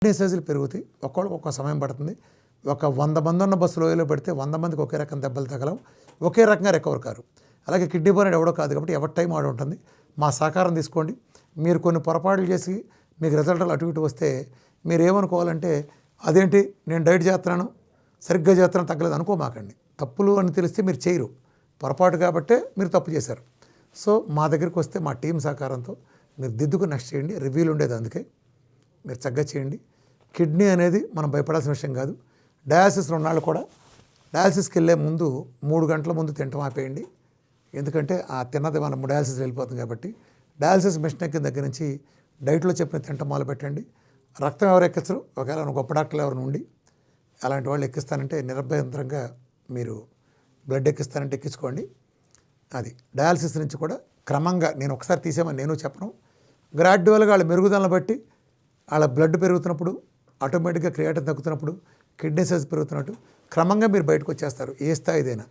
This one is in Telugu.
కిడ్నీ సైజులు పెరుగుతాయి. ఒక్కొక్కరికి ఒక్కో సమయం పడుతుంది. ఒక 100 మంది ఉన్న బస్సు లోయలో పెడితే 100 మందికి ఒకే రకం దెబ్బలు తగలవు, ఒకే రకంగా రికవర్ కారు. అలాగే కిడ్నీ బోన్ ఎవడో కాదు కాబట్టి ఎవరి టైం ఆడ ఉంటుంది. మా సహకారం తీసుకోండి. మీరు కొన్ని పొరపాట్లు చేసి మీకు రిజల్ట్లు అటు ఇటు వస్తే మీరు ఏమనుకోవాలంటే, అదేంటి నేను డైట్ చేస్తున్నాను, సరిగ్గా చేస్తున్నాను, తగ్గలేదు అనుకోమాకండి. తప్పులు అని తెలిస్తే మీరు చేయరు, పొరపాటు కాబట్టే మీరు తప్పు చేశారు. సో మా దగ్గరికి వస్తే మా టీం సహకారంతో మీరు దిద్దుకు నెక్స్ట్ చేయండి. రివ్యూలు ఉండేది అందుకే మీరు చక్కగా చేయండి. కిడ్నీ అనేది మనం భయపడాల్సిన విషయం కాదు. డయాలసిస్ ఉన్నాళ్ళు కూడా డయాలసిస్కి వెళ్ళే ముందు 3 గంటల ముందు తినటం ఆపేయండి. ఎందుకంటే ఆ తిన్నది మనం డయాలసిస్ వెళ్ళిపోతుంది కాబట్టి. డయాలసిస్ మిషన్ ఎక్కిన దగ్గర నుంచి డైట్లో చెప్పిన తినటం మొదలు పెట్టండి. రక్తం ఎవరు ఎక్కించరు, ఒకవేళ గొప్ప డాక్టర్లు ఎవరు ఉండి అలాంటి వాళ్ళు ఎక్కిస్తానంటే నిరభ్యంతరంగా మీరు బ్లడ్ ఎక్కిస్తానంటే ఎక్కించుకోండి. అది డయాలసిస్ నుంచి కూడా క్రమంగా నేను ఒకసారి తీసేమని నేను చెప్పను. గ్రాడ్యువల్గా వాళ్ళ మెరుగుదలను బట్టి వాళ్ళ బ్లడ్ పెరుగుతున్నప్పుడు, ఆటోమేటిక్గా క్రియాటిన్ తగ్గుతున్నప్పుడు, కిడ్నీ సైజ్ పెరుగుతున్నట్టు క్రమంగా మీరు బయటకు వచ్చేస్తారు ఏ స్థాయిదైనా.